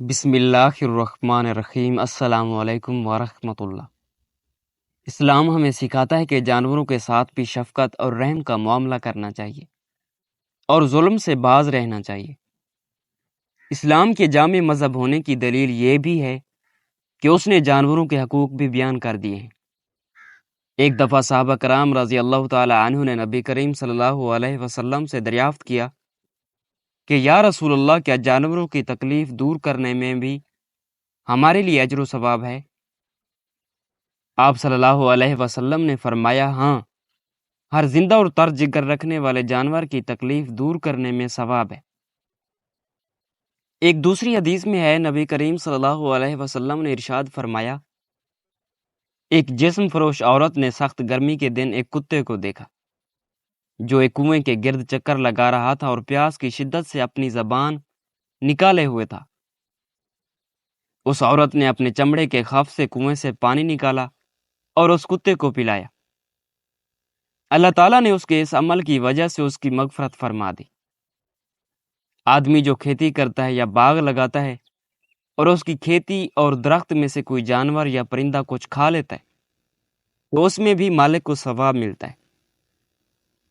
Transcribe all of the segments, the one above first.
بسم اللہ الرحمن الرحیم۔ السلام علیکم ورحمۃ اللہ۔ اسلام ہمیں سکھاتا ہے کہ جانوروں کے ساتھ بھی شفقت اور رحم کا معاملہ کرنا چاہیے اور ظلم سے باز رہنا چاہیے۔ اسلام کے جامع مذہب ہونے کی دلیل یہ بھی ہے کہ اس نے جانوروں کے حقوق بھی بیان کر دیے ہیں۔ ایک دفعہ صحابہ کرام رضی اللہ تعالی عنہ نے نبی کریم صلی اللہ علیہ وسلم سے دریافت کیا کہ یا رسول اللہ، کیا جانوروں کی تکلیف دور کرنے میں بھی ہمارے لیے اجر و ثواب ہے؟ آپ صلی اللہ علیہ وسلم نے فرمایا، ہاں، ہر زندہ اور تر جگر رکھنے والے جانور کی تکلیف دور کرنے میں ثواب ہے۔ ایک دوسری حدیث میں ہے، نبی کریم صلی اللہ علیہ وسلم نے ارشاد فرمایا، ایک جسم فروش عورت نے سخت گرمی کے دن ایک کتے کو دیکھا جو ایک کنویں کے گرد چکر لگا رہا تھا اور پیاس کی شدت سے اپنی زبان نکالے ہوئے تھا۔ اس عورت نے اپنے چمڑے کے خف سے کنویں سے پانی نکالا اور اس کتے کو پلایا۔ اللہ تعالیٰ نے اس کے اس عمل کی وجہ سے اس کی مغفرت فرما دی۔ آدمی جو کھیتی کرتا ہے یا باغ لگاتا ہے اور اس کی کھیتی اور درخت میں سے کوئی جانور یا پرندہ کچھ کھا لیتا ہے تو اس میں بھی مالک کو ثواب ملتا ہے۔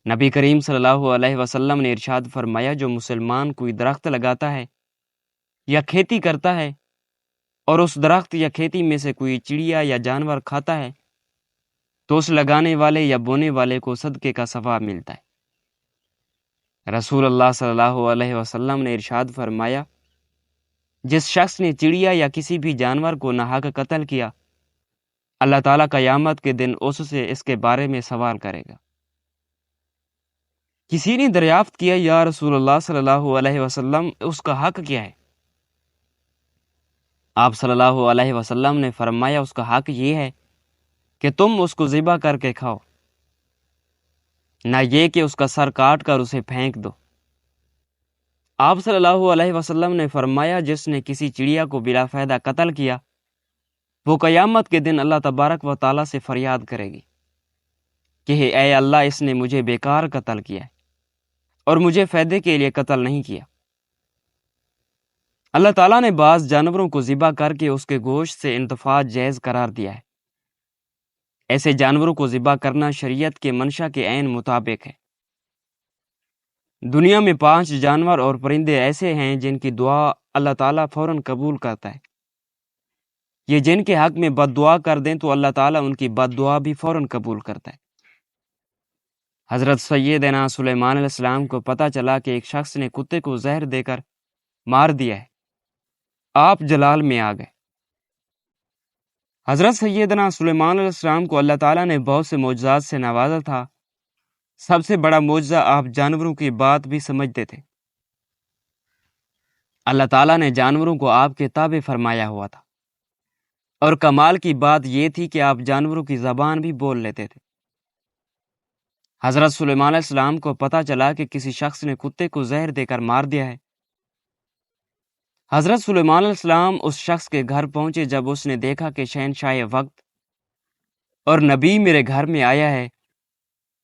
نبی کریم صلی اللہ علیہ وسلم نے ارشاد فرمایا، جو مسلمان کوئی درخت لگاتا ہے یا کھیتی کرتا ہے اور اس درخت یا کھیتی میں سے کوئی چڑیا یا جانور کھاتا ہے تو اس لگانے والے یا بونے والے کو صدقے کا ثواب ملتا ہے۔ رسول اللہ صلی اللہ علیہ وسلم نے ارشاد فرمایا، جس شخص نے چڑیا یا کسی بھی جانور کو ناحق قتل کیا، اللہ تعالیٰ قیامت کے دن اس سے اس کے بارے میں سوال کرے گا۔ کسی نے دریافت کیا، یا رسول اللہ صلی اللہ علیہ وسلم، اس کا حق کیا ہے؟ آپ صلی اللہ علیہ وسلم نے فرمایا، اس کا حق یہ ہے کہ تم اس کو ذبح کر کے کھاؤ، نہ یہ کہ اس کا سر کاٹ کر اسے پھینک دو۔ آپ صلی اللہ علیہ وسلم نے فرمایا، جس نے کسی چڑیا کو بلا فائدہ قتل کیا، وہ قیامت کے دن اللہ تبارک و تعالیٰ سے فریاد کرے گی کہ اے اللہ، اس نے مجھے بیکار قتل کیا ہے اور مجھے فائدے کے لیے قتل نہیں کیا۔ اللہ تعالیٰ نے بعض جانوروں کو ذبح کر کے اس کے گوشت سے انتفاع جائز قرار دیا ہے۔ ایسے جانوروں کو ذبح کرنا شریعت کے منشا کے عین مطابق ہے۔ دنیا میں 5 جانور اور پرندے ایسے ہیں جن کی دعا اللہ تعالیٰ فوراً قبول کرتا ہے۔ یہ جن کے حق میں بد دعا کر دیں تو اللہ تعالیٰ ان کی بد دعا بھی فوراً قبول کرتا ہے۔ حضرت سیدنا سلیمان علیہ السلام کو پتہ چلا کہ ایک شخص نے کتے کو زہر دے کر مار دیا ہے۔ آپ جلال میں آ گئے۔ حضرت سیدنا سلیمان علیہ السلام کو اللہ تعالیٰ نے بہت سے معجزات سے نوازا تھا۔ سب سے بڑا معجزہ آپ جانوروں کی بات بھی سمجھتے تھے۔ اللہ تعالیٰ نے جانوروں کو آپ کے تابع فرمایا ہوا تھا، اور کمال کی بات یہ تھی کہ آپ جانوروں کی زبان بھی بول لیتے تھے۔ حضرت سلیمان علیہ السلام کو پتہ چلا کہ کسی شخص نے کتے کو زہر دے کر مار دیا ہے۔ حضرت سلیمان علیہ السلام اس شخص کے گھر پہنچے۔ جب اس نے دیکھا کہ شہنشاہ وقت اور نبی میرے گھر میں آیا ہے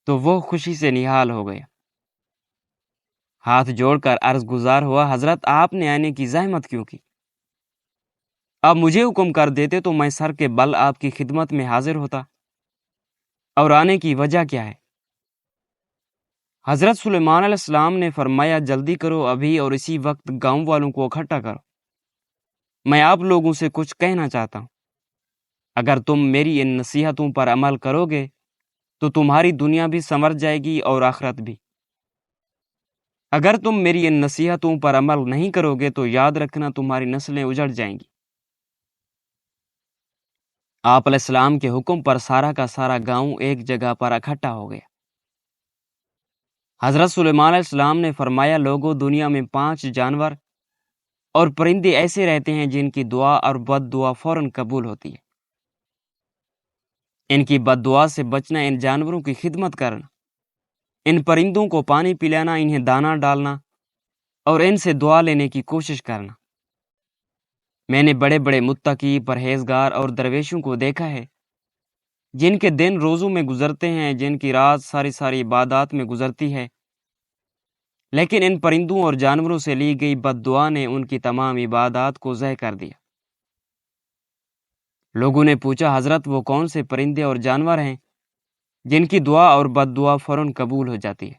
تو وہ خوشی سے نہال ہو گیا۔ ہاتھ جوڑ کر عرض گزار ہوا، حضرت، آپ نے آنے کی زحمت کیوں کی؟ آپ مجھے حکم کر دیتے تو میں سر کے بل آپ کی خدمت میں حاضر ہوتا۔ اور آنے کی وجہ کیا ہے؟ حضرت سلیمان علیہ السلام نے فرمایا، جلدی کرو، ابھی اور اسی وقت گاؤں والوں کو اکٹھا کرو۔ میں آپ لوگوں سے کچھ کہنا چاہتا ہوں۔ اگر تم میری ان نصیحتوں پر عمل کرو گے تو تمہاری دنیا بھی سنور جائے گی اور آخرت بھی۔ اگر تم میری ان نصیحتوں پر عمل نہیں کرو گے تو یاد رکھنا تمہاری نسلیں اجڑ جائیں گی۔ آپ علیہ السلام کے حکم پر سارا کا سارا گاؤں ایک جگہ پر اکٹھا ہو گیا۔ حضرت سلیمان علیہ السلام نے فرمایا، لوگوں، دنیا میں 5 جانور اور پرندے ایسے رہتے ہیں جن کی دعا اور بد دعا فوراً قبول ہوتی ہے۔ ان کی بد دعا سے بچنا، ان جانوروں کی خدمت کرنا، ان پرندوں کو پانی پلانا، انہیں دانہ ڈالنا اور ان سے دعا لینے کی کوشش کرنا۔ میں نے بڑے بڑے متقی، پرہیزگار اور درویشوں کو دیکھا ہے جن کے دن روزوں میں گزرتے ہیں، جن کی رات ساری عبادات میں گزرتی ہے، لیکن ان پرندوں اور جانوروں سے لی گئی بد دعا نے ان کی تمام عبادات کو ضائع کر دیا۔ لوگوں نے پوچھا، حضرت وہ کون سے پرندے اور جانور ہیں جن کی دعا اور بد دعا فوراً قبول ہو جاتی ہے؟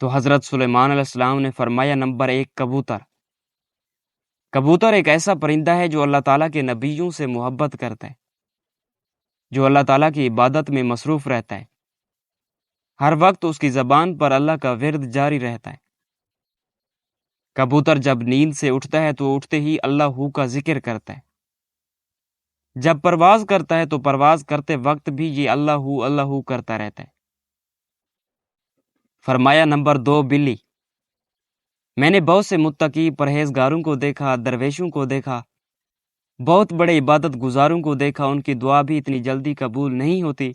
تو حضرت سلیمان علیہ السلام نے فرمایا، نمبر 1، کبوتر۔ کبوتر ایک ایسا پرندہ ہے جو اللہ تعالیٰ کے نبیوں سے محبت کرتا ہے، جو اللہ تعالیٰ کی عبادت میں مصروف رہتا ہے۔ ہر وقت اس کی زبان پر اللہ کا ورد جاری رہتا ہے۔ کبوتر جب نیند سے اٹھتا ہے تو اٹھتے ہی اللہ ہو کا ذکر کرتا ہے۔ جب پرواز کرتا ہے تو پرواز کرتے وقت بھی یہ اللہ ہو کرتا رہتا ہے۔ فرمایا، نمبر 2، بلی۔ میں نے بہت سے متقی پرہیزگاروں کو دیکھا، درویشوں کو دیکھا، بہت بڑے عبادت گزاروں کو دیکھا، ان کی دعا بھی اتنی جلدی قبول نہیں ہوتی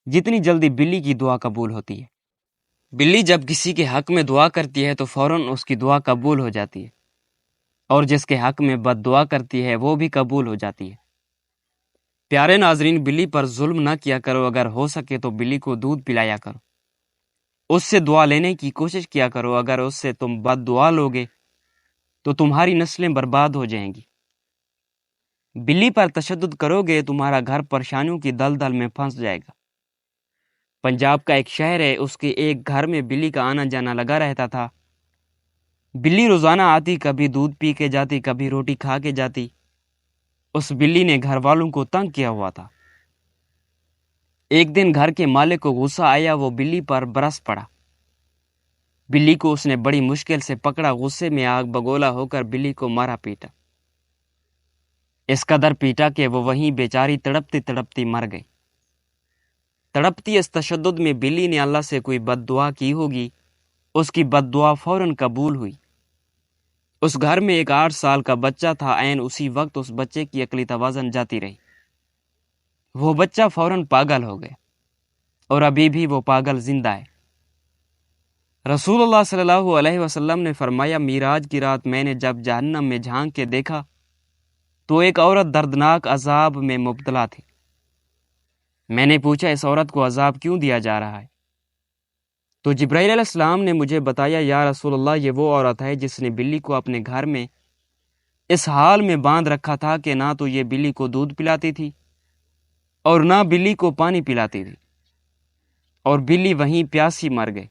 جتنی جلدی بلی کی دعا قبول ہوتی ہے۔ بلی جب کسی کے حق میں دعا کرتی ہے تو فوراً اس کی دعا قبول ہو جاتی ہے، اور جس کے حق میں بد دعا کرتی ہے وہ بھی قبول ہو جاتی ہے۔ پیارے ناظرین، بلی پر ظلم نہ کیا کرو، اگر ہو سکے تو بلی کو دودھ پلایا کرو، اس سے دعا لینے کی کوشش کیا کرو۔ اگر اس سے تم بد دعا لوگے تو تمہاری نسلیں برباد ہو جائیں گی۔ بلی پر تشدد کرو گے، تمہارا گھر پریشانیوں کی دلدل میں پھنس جائے گا۔ پنجاب کا ایک شہر ہے، اس کے ایک گھر میں بلی کا آنا جانا لگا رہتا تھا۔ بلی روزانہ آتی، کبھی دودھ پی کے جاتی، کبھی روٹی کھا کے جاتی۔ اس بلی نے گھر والوں کو تنگ کیا ہوا تھا۔ ایک دن گھر کے مالک کو غصہ آیا، وہ بلی پر برس پڑا۔ بلی کو اس نے بڑی مشکل سے پکڑا، غصے میں آگ بگولا ہو کر بلی کو مارا پیٹا۔ اس قدر پیٹا کہ وہ وہیں بیچاری تڑپتی تڑپتی مر گئی۔ تڑپتی اس تشدد میں بلی نے اللہ سے کوئی بد دعا کی ہوگی، اس کی بد دعا فوراً قبول ہوئی۔ اس گھر میں ایک 8 سال کا بچہ تھا، عین اسی وقت اس بچے کی عقلی توازن جاتی رہی۔ وہ بچہ فوراً پاگل ہو گیا، اور ابھی بھی وہ پاگل زندہ ہے۔ رسول اللہ صلی اللہ علیہ وسلم نے فرمایا، معراج کی رات میں نے جب جہنم میں جھانک کے دیکھا تو ایک عورت دردناک عذاب میں مبتلا تھی۔ میں نے پوچھا، اس عورت کو عذاب کیوں دیا جا رہا ہے؟ تو جبرائیل علیہ السلام نے مجھے بتایا، یا رسول اللہ، یہ وہ عورت ہے جس نے بلی کو اپنے گھر میں اس حال میں باندھ رکھا تھا کہ نہ تو یہ بلی کو دودھ پلاتی تھی اور نہ بلی کو پانی پلاتی تھی، اور بلی وہیں پیاسی مر گئی۔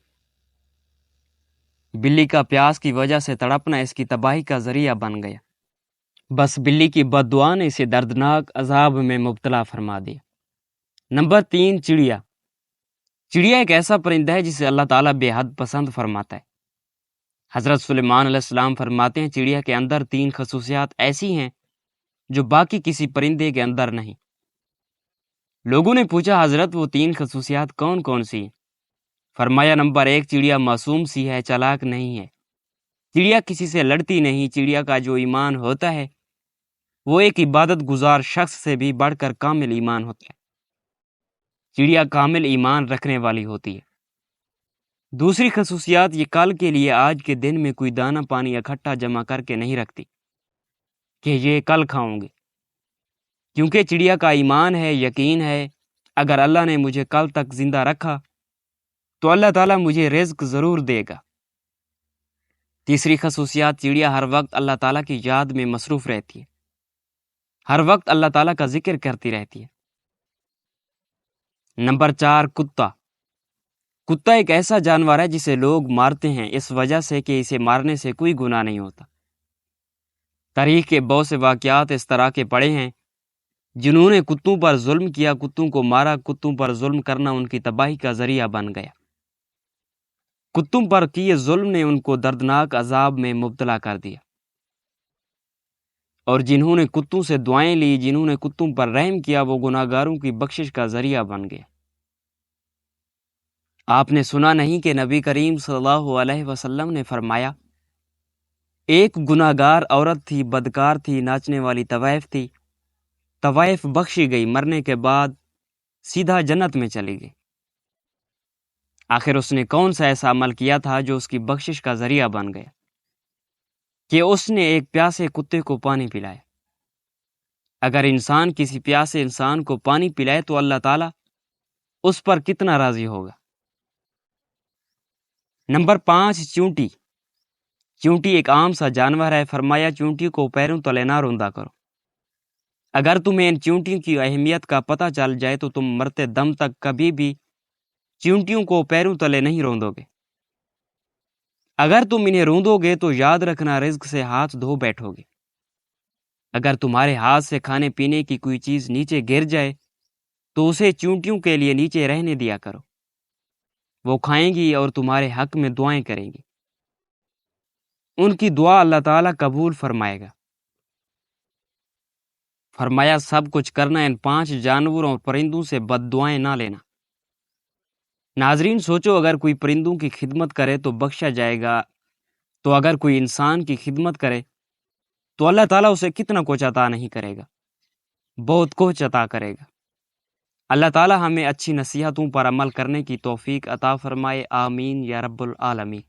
بلی کا پیاس کی وجہ سے تڑپنا اس کی تباہی کا ذریعہ بن گیا۔ بس بلی کی بد دعا نے اسے دردناک عذاب میں مبتلا فرما دیا۔ نمبر 3، چڑیا۔ چڑیا ایک ایسا پرندہ ہے جسے اللہ تعالیٰ بے حد پسند فرماتا ہے۔ حضرت سلیمان علیہ السلام فرماتے ہیں، چڑیا کے اندر 3 خصوصیات ایسی ہیں جو باقی کسی پرندے کے اندر نہیں۔ لوگوں نے پوچھا، حضرت وہ 3 خصوصیات کون کون سی ہیں؟ فرمایا، نمبر 1، چڑیا معصوم سی ہے، چالاک نہیں ہے۔ چڑیا کسی سے لڑتی نہیں۔ چڑیا کا جو ایمان ہوتا ہے وہ ایک عبادت گزار شخص سے بھی بڑھ کر کامل ایمان ہوتا ہے۔ چڑیا کامل ایمان رکھنے والی ہوتی ہے۔ دوسری خصوصیات، یہ کل کے لیے آج کے دن میں کوئی دانہ پانی اکٹھا جمع کر کے نہیں رکھتی کہ یہ کل کھاؤں گے، کیونکہ چڑیا کا ایمان ہے، یقین ہے، اگر اللہ نے مجھے کل تک زندہ رکھا تو اللہ تعالیٰ مجھے رزق ضرور دے گا۔ تیسری خصوصیات، چڑیا ہر وقت اللہ تعالیٰ کی یاد میں مصروف رہتی ہے، ہر وقت اللہ تعالیٰ کا ذکر کرتی رہتی ہے۔ نمبر 4، کتا۔ کتا ایک ایسا جانور ہے جسے لوگ مارتے ہیں اس وجہ سے کہ اسے مارنے سے کوئی گناہ نہیں ہوتا۔ تاریخ کے بہت سے واقعات اس طرح کے پڑے ہیں جنہوں نے کتوں پر ظلم کیا، کتوں کو مارا، کتوں پر ظلم کرنا ان کی تباہی کا ذریعہ بن گیا۔ کتوں پر کیے ظلم نے ان کو دردناک عذاب میں مبتلا کر دیا، اور جنہوں نے کتوں سے دعائیں لی، جنہوں نے کتوں پر رحم کیا، وہ گناہ گاروں کی بخشش کا ذریعہ بن گیا۔ آپ نے سنا نہیں کہ نبی کریم صلی اللہ علیہ وسلم نے فرمایا، ایک گناہ گار عورت تھی، بدکار تھی، ناچنے والی طوائف تھی، طوائف بخشی گئی، مرنے کے بعد سیدھا جنت میں چلی گئی۔ آخر اس نے کون سا ایسا عمل کیا تھا جو اس کی بخشش کا ذریعہ بن گیا؟ کہ اس نے ایک پیاسے کتے کو پانی پلایا۔ اگر انسان کسی پیاسے انسان کو پانی پلائے تو اللہ تعالیٰ اس پر کتنا راضی ہوگا۔ نمبر 5، چونٹی۔ چونٹی ایک عام سا جانور ہے، فرمایا چونٹی کو پیروں تلے نہ روندا کرو۔ اگر تمہیں ان چونٹیوں کی اہمیت کا پتہ چل جائے تو تم مرتے دم تک کبھی بھی چونٹیوں کو پیروں تلے نہیں روندو گے۔ اگر تم انہیں روندو گے تو یاد رکھنا رزق سے ہاتھ دھو بیٹھو گے۔ اگر تمہارے ہاتھ سے کھانے پینے کی کوئی چیز نیچے گر جائے تو اسے چونٹیوں کے لیے نیچے رہنے دیا کرو، وہ کھائیں گی اور تمہارے حق میں دعائیں کریں گی، ان کی دعا اللہ تعالیٰ قبول فرمائے گا۔ فرمایا سب کچھ کرنا، ان 5 جانوروں اور پرندوں سے بد دعائیں نہ لینا۔ ناظرین سوچو، اگر کوئی پرندوں کی خدمت کرے تو بخشا جائے گا، تو اگر کوئی انسان کی خدمت کرے تو اللہ تعالیٰ اسے کتنا کچھ عطا نہیں کرے گا، بہت کچھ عطا کرے گا۔ اللہ تعالیٰ ہمیں اچھی نصیحتوں پر عمل کرنے کی توفیق عطا فرمائے، آمین یا رب العالمین۔